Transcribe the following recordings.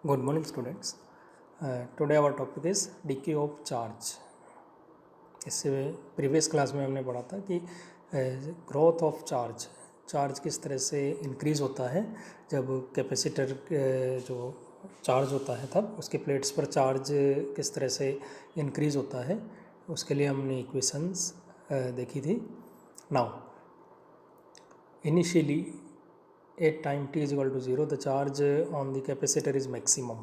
Good morning, students. Today our topic is decay of charge. इससे previous class में हमने पढ़ा था कि ग्रोथ ऑफ चार्ज किस तरह से इंक्रीज़ होता है जब कैपेसिटर जो चार्ज होता है तब उसके प्लेट्स पर चार्ज किस तरह से इंक्रीज़ होता है, उसके लिए हमने इक्वेशंस देखी थी. Now initially at time t is equal to 0, the charge on the capacitor is maximum.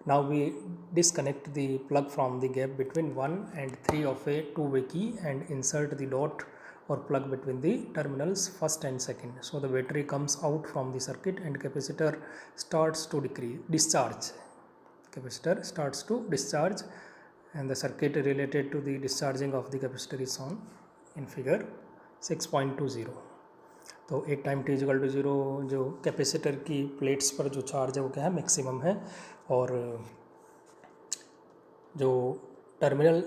Now we disconnect the plug from the gap between 1 and 3 of a two-way key and insert the dot or plug between the terminals first and second. So the battery comes out from the circuit and capacitor starts to discharge. Capacitor starts to discharge and the circuit related to the discharging of the capacitor is shown in figure 6.20. तो एक time T equal to 0 जो capacitor की plates पर जो charge है वो क्या है, मैक्सिमम है. और जो टर्मिनल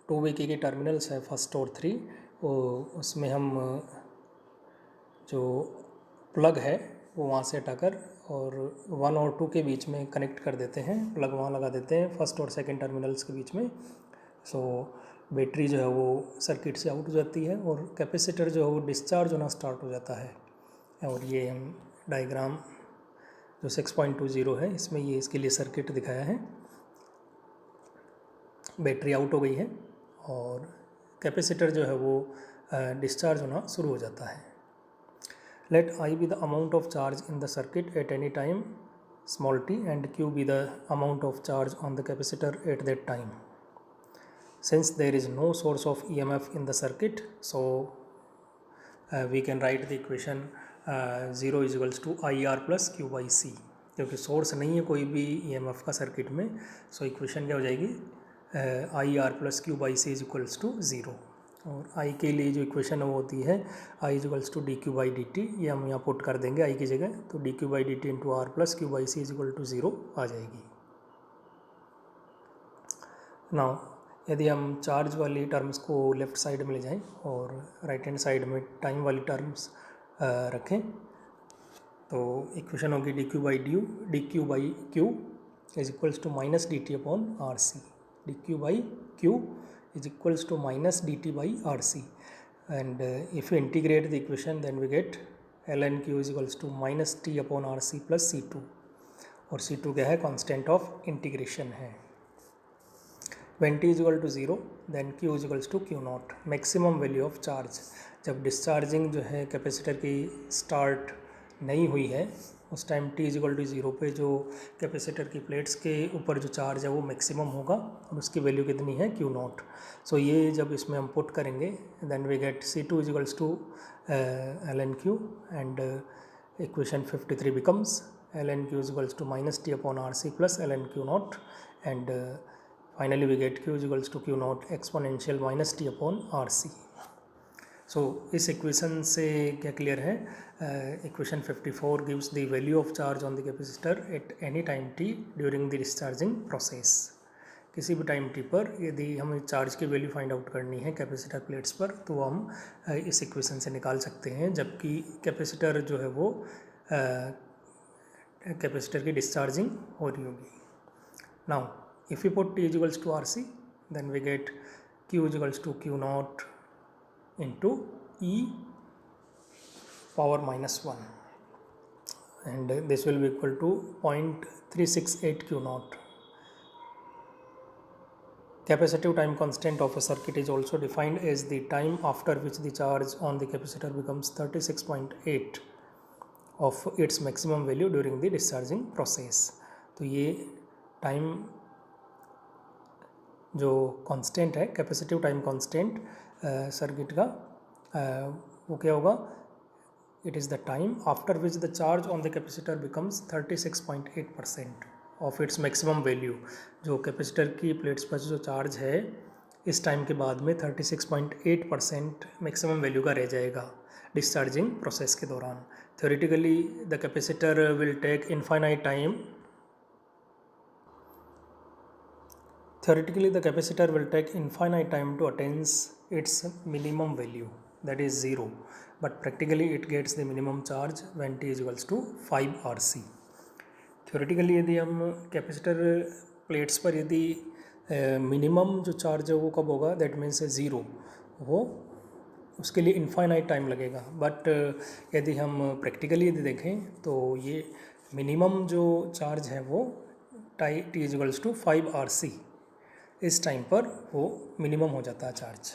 टू वे की टर्मिनल्स है फर्स्ट और 3, वो उसमें हम जो प्लग है वो वहाँ से हटाकर और 1 और 2 के बीच में कनेक्ट कर देते हैं. प्लग वहाँ लगा देते हैं फर्स्ट और सेकंड टर्मिनल्स के बीच में. सो बैटरी जो है वो सर्किट से आउट हो जाती है और कैपेसिटर जो है वो डिस्चार्ज होना स्टार्ट हो जाता है. और ये हम डायग्राम जो 6.20 है इसमें ये इसके लिए सर्किट दिखाया है. बैटरी आउट हो गई है और कैपेसिटर जो है वो डिस्चार्ज होना शुरू हो जाता है. Let I be the amount of charge in the circuit at any time small t and q be the amount of charge on the capacitor at that time. Since there is no source of EMF in the circuit, so we can write the equation 0 is equals to IR plus Q by C. क्योंकि source नहीं है कोई भी EMF का circuit में, so equation क्या हो जाएगी IR plus Q by C is equals to 0. और I के लिए जो इक्वेशन है वो होती है I is equals to dq by dt. ये हम यहाँ पुट कर देंगे I की जगह, तो dq by dt into R plus Q by C is equal to 0 आ जाएगी. नाउ यदि हम चार्ज वाली टर्म्स को लेफ़्ट साइड में ले जाएं और राइट हैंड साइड में टाइम वाली टर्म्स रखें तो इक्वेशन होगी d q by q is equals to minus d t upon R C. D q by q is equals to minus d t by R C. And if you integrate the equation then we get l n q is equals to minus t upon R C plus C two. और C two क्या है, constant of integration है. When t is equal to 0 then q is equals to q naught, maximum value of charge. जब discharging जो है capacitor की start नहीं हुई है उस time t is equal to 0 पे जो कैपेसिटर की प्लेट्स के ऊपर जो चार्ज है वो मैक्सिमम होगा और उसकी वैल्यू कितनी है q naught. सो ये जब इसमें हम पुट करेंगे then we get C2 is equals to ln q and equation 53 becomes ln q is equals to minus t upon rc plus ln q naught and finally we get q is equals to q naught exponential minus t upon rc. सो इस equation से क्या clear है, equation 54 gives the value of charge on the capacitor eight any time t during the discharging process. किसी भी time t पर यदि हमें charge की वैल्यू फाइंड आउट करनी है कैपेसिटर प्लेट्स पर तो हम इस इक्वेशन से निकाल सकते हैं, जबकि कैपेसिटर जो है वो कैपेसिटर की डिस्चार्जिंग हो रही होगी. Now if we put t is equals to RC then we get q is equals to q naught into e power minus 1 and this will be equal to 0.368 q naught. Capacitive time constant of a circuit is also defined as the time after which the charge on the capacitor becomes 36.8 of its maximum value during the discharging process. तो ये time जो constant है capacitive time constant circuit का वो क्या होगा, it is the time after which the charge on the capacitor becomes 36.8% of its maximum value. जो capacitor की प्लेट्स पर जो चार्ज है इस टाइम के बाद में 36.8% मैक्सिमम वैल्यू का रह जाएगा डिस्चार्जिंग प्रोसेस के दौरान. Theoretically the capacitor will take infinite time. Theoretically, the capacitor will take infinite time to attain its minimum value, that is 0, but practically it gets the minimum charge when t is equals to 5 RC. Theoretically यदि हम capacitor plates पर यदि minimum जो charge है वो कब होगा, that means 0, वो उसके लिए इनफाइनाइट टाइम लगेगा। बट यदि हम प्रैक्टिकली यदि देखें तो ये मिनिमम जो चार्ज है वो t = 5 RC, इस टाइम पर वो मिनिमम हो जाता है चार्ज।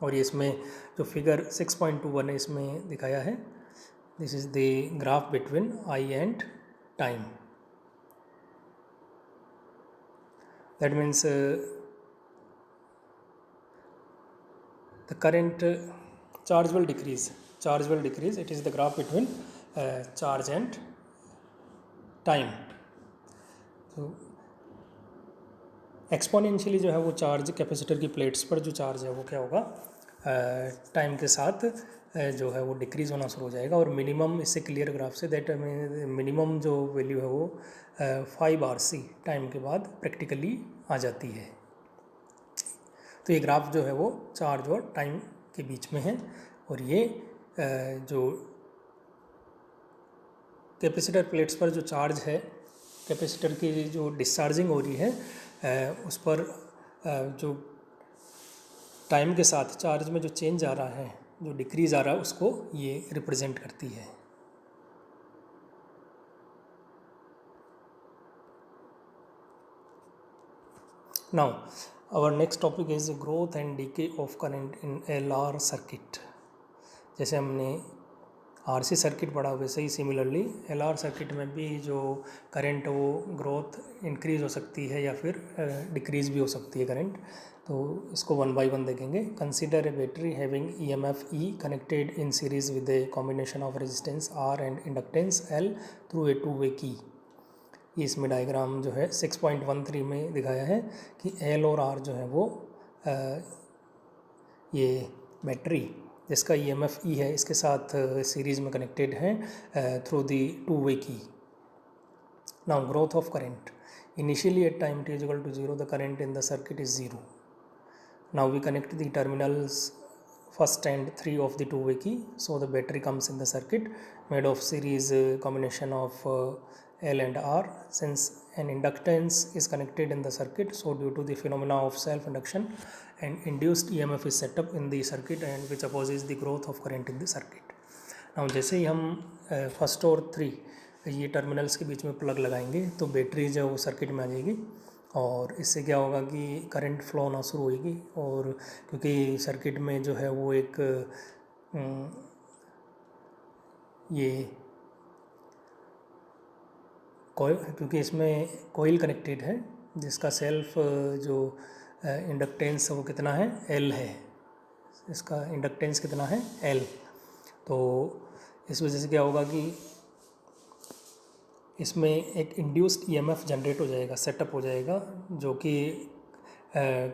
और ये इसमें जो फिगर 6.21 है इसमें दिखाया है, this is the graph between I and time. That means the current charge will decrease, it is the graph between charge and time। तो एक्सपोनेंशियली जो है वो चार्ज कैपेसिटर की प्लेट्स पर जो चार्ज है वो क्या होगा, टाइम के साथ जो है वो डिक्रीज़ होना शुरू हो जाएगा। और मिनिमम, इससे clear graph say that minimum जो वैल्यू है वो 5 RC टाइम के बाद प्रैक्टिकली आ जाती है। तो ये ग्राफ जो है वो चार्ज और टाइम के बीच में है। और ये जो कैपेसिटर प्लेट्स पर जो चार्ज है, कैपेसिटर की जो डिस्चार्जिंग हो रही है उस पर जो टाइम के साथ चार्ज में जो चेंज आ रहा है, जो डिक्रीज आ रहा है, उसको ये रिप्रेजेंट करती है। Now our next topic is growth and decay of current in LR circuit. जैसे हमने RC सर्किट पढ़ा, वैसे ही सिमिलरली LR सर्किट में भी जो करंट वो ग्रोथ इंक्रीज हो सकती है या फिर डिक्रीज भी हो सकती है करंट। तो इसको 1 by 1 देखेंगे। Consider a battery having EMF E connected in series with a combination of resistance R and inductance L through a 2-way की। ये इसमें डायग्राम जो है 6.13 में दिखाया है कि L और R जो है वो ये बैटरी जिसका EMF E है इसके साथ सीरीज में कनेक्टेड है थ्रू दी 2-way की। Now growth of current initially at time t = 0 the current in the circuit is 0। Now we connect the terminals first and 3 of the 2-way key, so the battery comes in the circuit made of series combination of L and R. Since an inductance is connected in the circuit, so due to the phenomena of self induction and induced EMF is set up in the circuit and which opposes the growth of current in the circuit. Now जैसे ही हम first और 3 ये terminals के बीच में plug लगाएंगे तो battery जो वो सर्किट में आ जाएगी और इससे क्या होगा कि करंट फ्लो होना शुरू होगी। और क्योंकि सर्किट में जो है वो एक ये क्योंकि इसमें कॉइल कनेक्टेड है जिसका सेल्फ जो इंडक्टेंस वो कितना है, L है। इसका इंडक्टेंस कितना है, L। तो इस वजह से क्या होगा कि इसमें एक इंड्यूस्ड EMF जनरेट हो जाएगा, सेटअप हो जाएगा, जो कि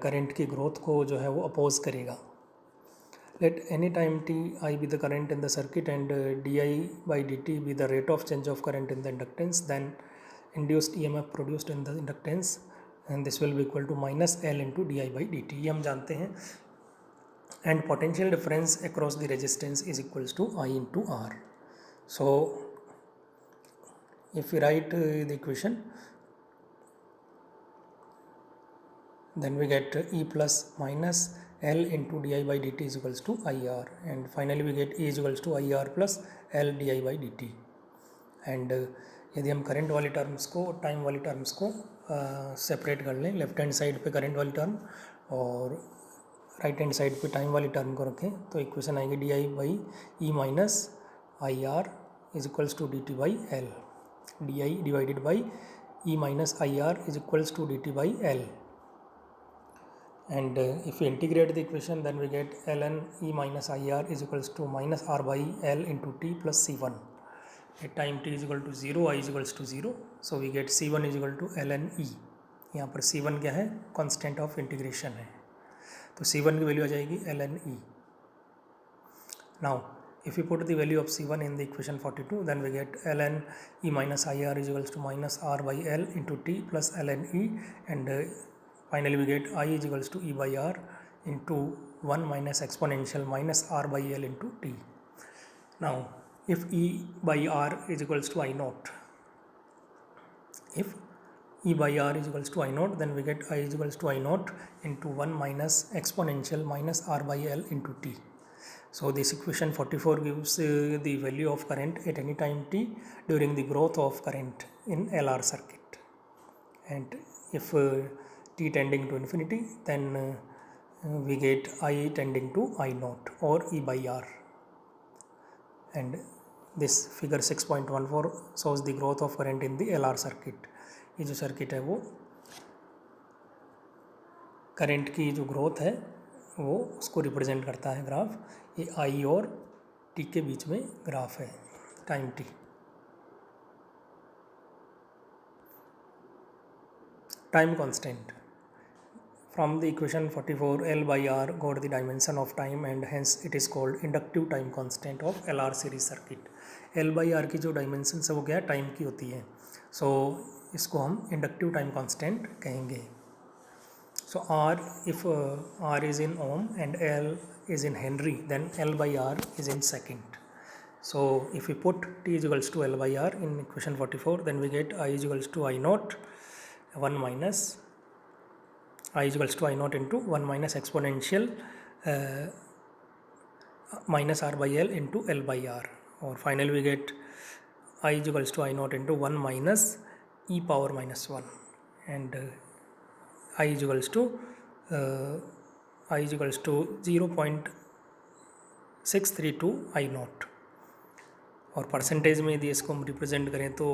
करंट की ग्रोथ को जो है वो अपोज करेगा। Let any time t I be the current in the circuit and di/dt be the rate of change of current in the inductance, then induced EMF produced in the inductance and this will be equal to -L × di/dt। ये हम जानते हैं। And potential difference across the resistance is equals to I × R। So if we write the equation, then we get E plus minus L into di/dt is equals to IR, and finally we get E is equals to IR plus L di/dt। and यदि हम current वाली terms को time वाली terms को separate कर लें, left hand side पे current वाली टर्म और राइट हैंड साइड पे टाइम वाली टर्म को रखें तो इक्वेशन आएगी di/E minus IR is equals to dt by L। di divided by E minus IR is equals to dt by L, and if we integrate the equation then we get ln E minus IR is equals to minus R by L into t plus C1। at time t is equal to 0 I is equals to 0, so we get C1 is equal to ln E। यहाँ पर C1 क्या है, constant of integration है, तो C1 की value आ जाएगी ln E। Now if we put the value of C1 in the equation 42, then we get ln E minus IR is equals to minus R by L into t plus ln E, and finally we get I is equals to E by R into 1 minus exponential minus R by L into t। Now if E by R is equals to I naught, if E by R is equals to I naught, then we get I is equals to I naught into 1 minus exponential minus R by L into T. So this equation 44 gives the value of current at any time t during the growth of current in LR circuit. And if t tending to infinity, then we get I tending to I naught or E by R. And this figure 6.14 shows the growth of current in the LR circuit. ये जो circuit है वो current की जो growth है वो उसको represent करता है ग्राफ। ये आई और टी के बीच में ग्राफ है time T. Time constant from the equation 44 L by R got the dimension of time and hence it is called inductive time constant of LR series circuit। L by R की जो dimension है वो क्या है, time की होती है। सो इसको हम इंडक्टिव टाइम कांस्टेंट कहेंगे। So R, if R is in ohm and L is in Henry, then L by R is in second. So if we put T is equals to L by R in equation 44, then we get I is equals to I naught 1 minus I is equals to I naught into 1 minus exponential minus R by L into L by R, or finally we get I is equals to I naught into 1 minus e power minus 1, and I is equals to 0.632 I naught। और percentage में यदि इसको हम represent करें तो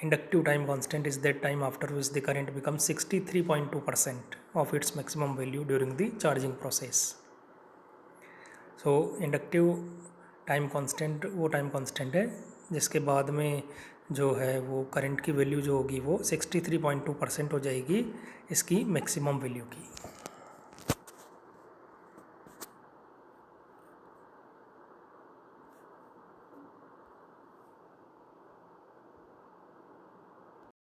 inductive time constant is that time after which the current become 63.2% of its maximum value during the charging process. So inductive time constant वो time constant है जिसके बाद में जो है वो करंट की वैल्यू जो होगी वो 63.2% हो जाएगी इसकी मैक्सिमम वैल्यू की।